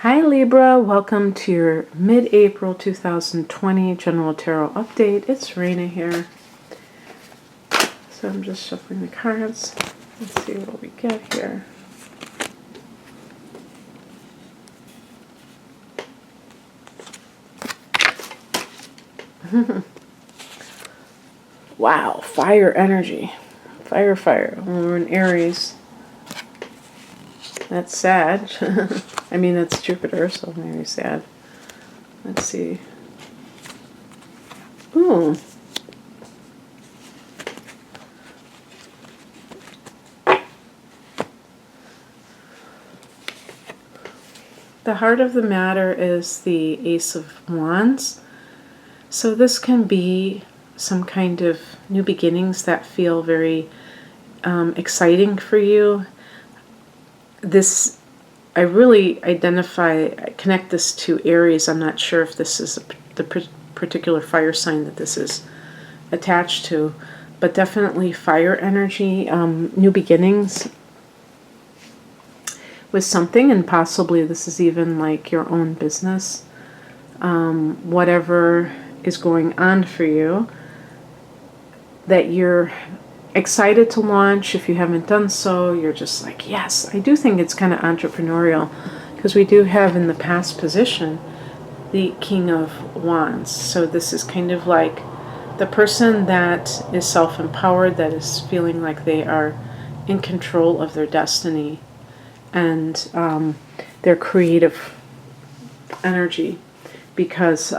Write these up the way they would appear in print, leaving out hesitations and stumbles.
Hi Libra, welcome to your mid-April 2020 General Tarot Update. It's Raina here. So I'm just shuffling the cards. Let's see what we get here. Wow, fire energy. Fire, fire. Well, we're in Aries. That's sad. I mean, that's Jupiter, so maybe sad. Let's see. Ooh. The heart of the matter is the Ace of Wands. So this can be some kind of new beginnings that feel very exciting for you. I really connect this to Aries. I'm not sure if this is the particular fire sign that this is attached to, but definitely fire energy, new beginnings with something, and possibly this is even like your own business. Whatever is going on for you that you're excited to launch. If you haven't done so, you're just like, yes. I do think it's kind of entrepreneurial because we do have in the past position the King of Wands. So this is kind of like the person that is self-empowered, that is feeling like they are in control of their destiny and their creative energy, because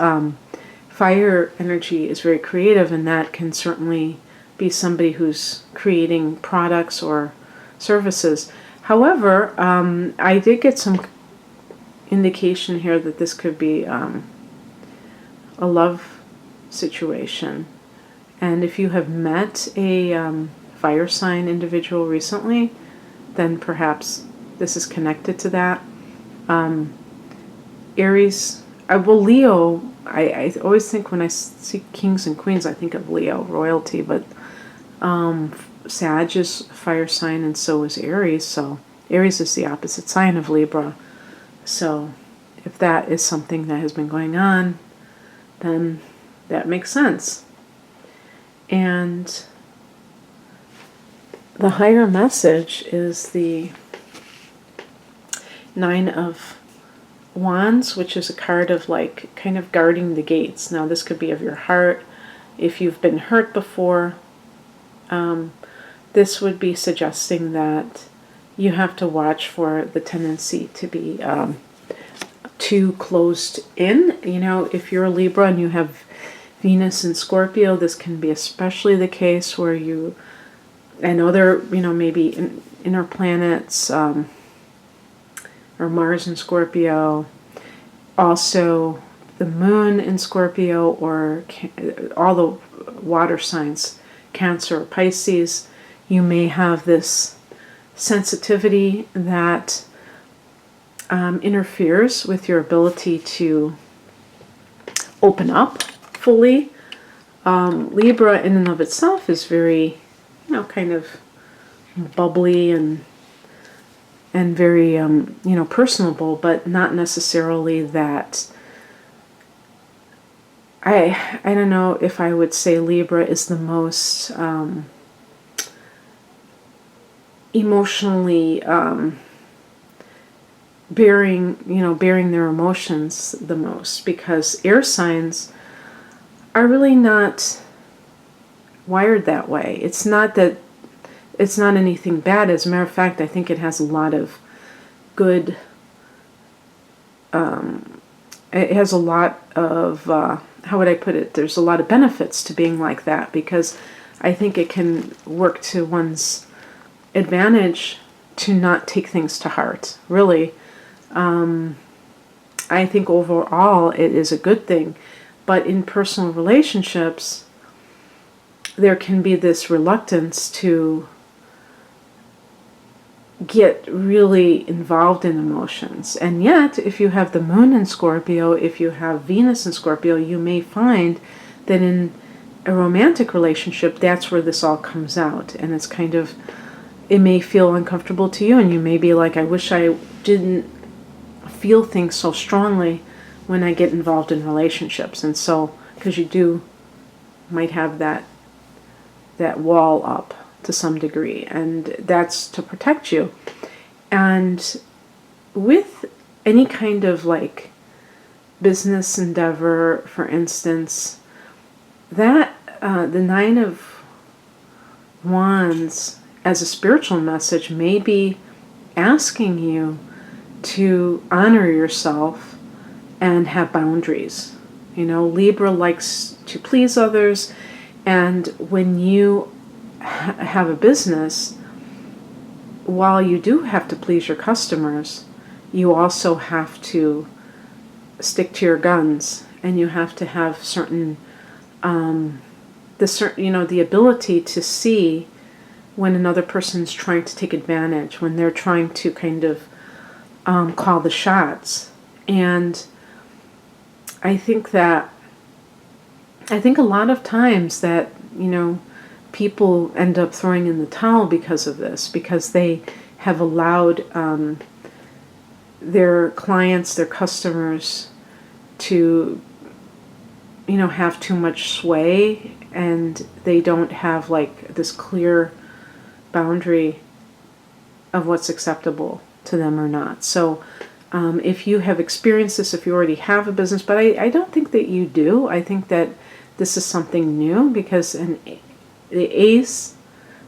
fire energy is very creative, and that can certainly be somebody who's creating products or services. However, I did get some indication here that this could be a love situation. And if you have met a fire sign individual recently, then perhaps this is connected to that. Aries, Leo, I always think when I see kings and queens, I think of Leo, royalty, but Sag is fire sign, and so is Aries. So Aries is the opposite sign of Libra. So if that is something that has been going on, then that makes sense. And the higher message is the Nine of Wands, which is a card of like kind of guarding the gates. Now this could be of your heart. If you've been hurt before, this would be suggesting that you have to watch for the tendency to be too closed in. You know, if you're a Libra and you have Venus and Scorpio, this can be especially the case where you and other, maybe inner planets, or Mars in Scorpio, also the moon in Scorpio, or all the water signs, Cancer or Pisces. You may have this sensitivity that interferes with your ability to open up fully. Libra in and of itself is very, kind of bubbly and very, personable, but not necessarily that. I don't know if I would say Libra is the most emotionally bearing their emotions the most, because air signs are really not wired that way. It's not that it's not anything bad. As a matter of fact, I think it has a lot of good, it has a lot of, how would I put it? There's a lot of benefits to being like that, because I think it can work to one's advantage to not take things to heart, really. I think overall it is a good thing, but in personal relationships, there can be this reluctance to get really involved in emotions. And yet, if you have the moon in Scorpio, if you have Venus in Scorpio, you may find that in a romantic relationship, that's where this all comes out. And it's kind of, it may feel uncomfortable to you, and you may be like, I wish I didn't feel things so strongly when I get involved in relationships. And so, because you might have that wall up to some degree, and that's to protect you. And with any kind of like business endeavor, for instance, that the Nine of Wands as a spiritual message may be asking you to honor yourself and have boundaries. Libra likes to please others, and when you have a business, while you do have to please your customers, you also have to stick to your guns, and you have to have the ability to see when another person's trying to take advantage, when they're trying to kind of call the shots. And I think a lot of times that, people end up throwing in the towel because of this, because they have allowed their clients, their customers to, have too much sway, and they don't have like this clear boundary of what's acceptable to them or not. So if you have experienced this, if you already have a business, but I don't think that you do. I think that this is something new, because the Ace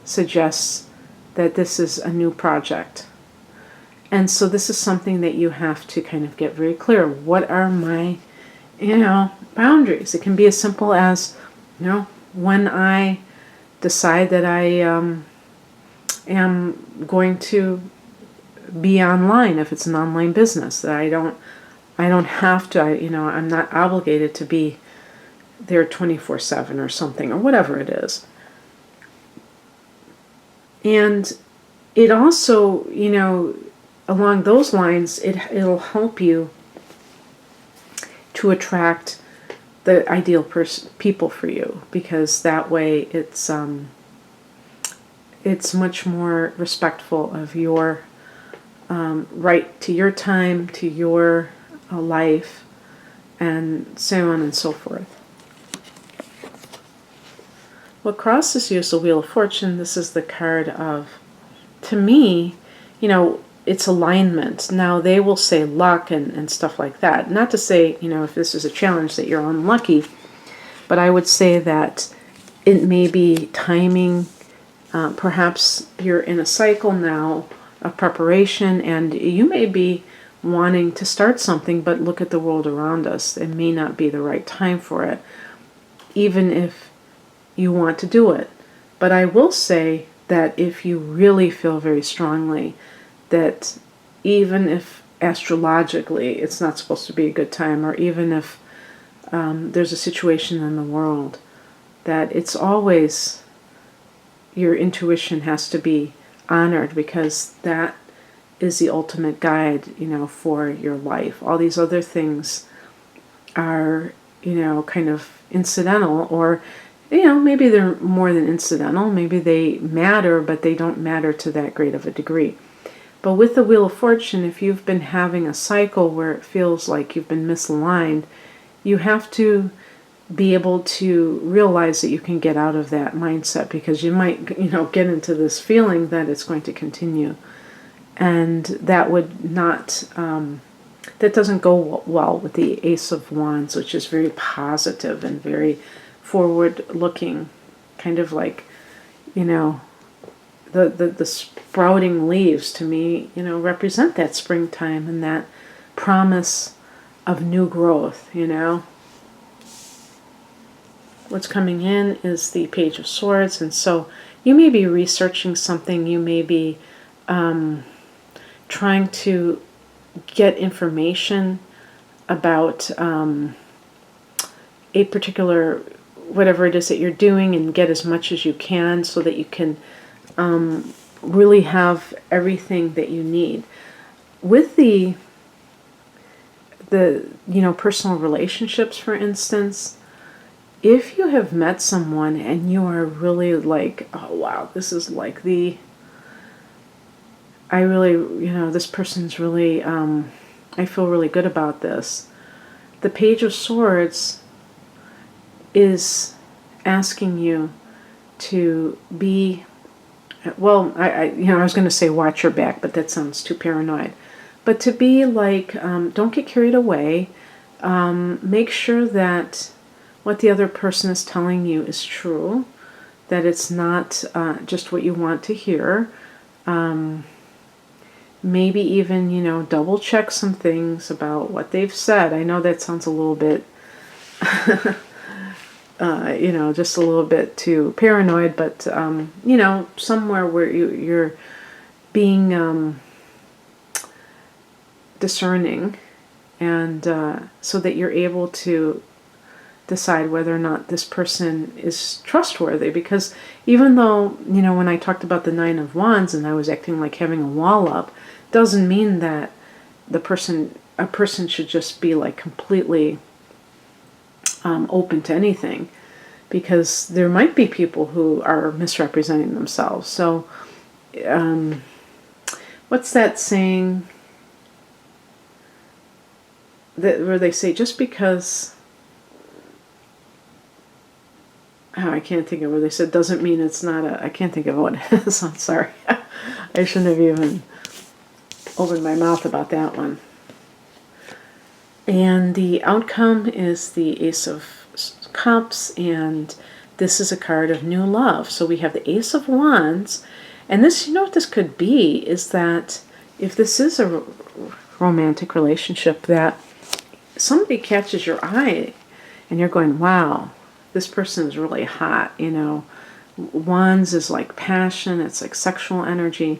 suggests that this is a new project. And so this is something that you have to kind of get very clear. What are my, boundaries? It can be as simple as, when I decide that I am going to be online, if it's an online business, that I don't have to, I'm not obligated to be there 24/7 or something, or whatever it is. And it also, along those lines, it'll help you to attract the ideal people for you, because that way it's much more respectful of your right to your time, to your life, and so on and so forth. What crosses you is the Wheel of Fortune. This is the card of, to me, it's alignment. Now, they will say luck and stuff like that. Not to say, if this is a challenge that you're unlucky, but I would say that it may be timing. Perhaps you're in a cycle now of preparation, and you may be wanting to start something, but look at the world around us. It may not be the right time for it, even if you want to do it. But I will say that if you really feel very strongly that even if astrologically it's not supposed to be a good time, or even if there's a situation in the world, that it's always, your intuition has to be honored, because that is the ultimate guide, for your life. All these other things are, kind of incidental, or maybe they're more than incidental. Maybe they matter, but they don't matter to that great of a degree. But with the Wheel of Fortune, if you've been having a cycle where it feels like you've been misaligned, you have to be able to realize that you can get out of that mindset, because you might, get into this feeling that it's going to continue. And that would not, that doesn't go well with the Ace of Wands, which is very positive and very forward-looking, kind of like, the sprouting leaves, to me, represent that springtime and that promise of new growth, What's coming in is the Page of Swords, and so you may be researching something, you may be trying to get information about a particular, whatever it is that you're doing, and get as much as you can so that you can really have everything that you need. With the personal relationships, for instance, if you have met someone and you are really like, oh wow, this is like this person's really I feel really good about this. The Page of Swords is asking you to be, well, I was going to say watch your back, but that sounds too paranoid. But to be like, don't get carried away. Make sure that what the other person is telling you is true, that it's not just what you want to hear. Maybe even, double check some things about what they've said. I know that sounds a little bit, just a little bit too paranoid, but, somewhere where you're being discerning, and so that you're able to decide whether or not this person is trustworthy. Because even though, when I talked about the Nine of Wands and I was acting like having a wall up, doesn't mean that a person should just be like completely open to anything, because there might be people who are misrepresenting themselves. So what's that saying where they say just because, I can't think of where they said doesn't mean it's not I can't think of what it is. I'm sorry. I shouldn't have even opened my mouth about that one. And the outcome is the Ace of Cups, and this is a card of new love. So we have the Ace of Wands, and this, what this could be is that if this is a romantic relationship, that somebody catches your eye and you're going, wow, this person is really hot. Wands is like passion, it's like sexual energy,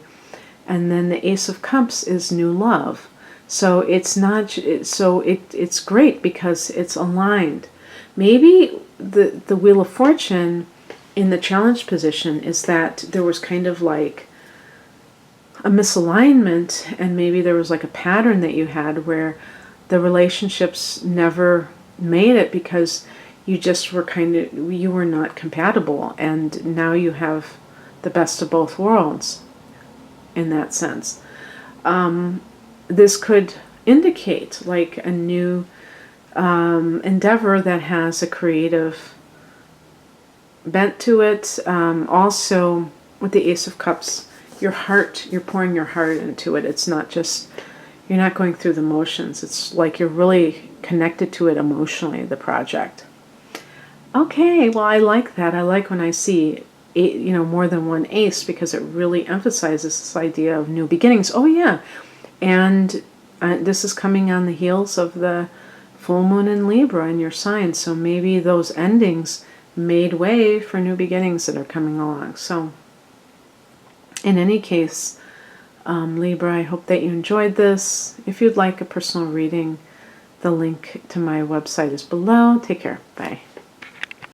and then the Ace of Cups is new love. So it's not, it's great because it's aligned. Maybe the Wheel of Fortune in the challenge position is that there was kind of like a misalignment, and maybe there was like a pattern that you had where the relationships never made it because you just were you were not compatible, and now you have the best of both worlds in that sense. This could indicate like a new endeavor that has a creative bent to it. Also, with the Ace of Cups, you're pouring your heart into it. It's not just, you're not going through the motions. It's like you're really connected to it emotionally, the project. Okay, well, I like that. I like when I see more than one ace, because it really emphasizes this idea of new beginnings. Oh yeah, and this is coming on the heels of the full moon in Libra in your sign, so maybe those endings made way for new beginnings that are coming along. So in any case, Libra, I hope that you enjoyed this. If you'd like a personal reading, the link to my website is below. Take care. Bye.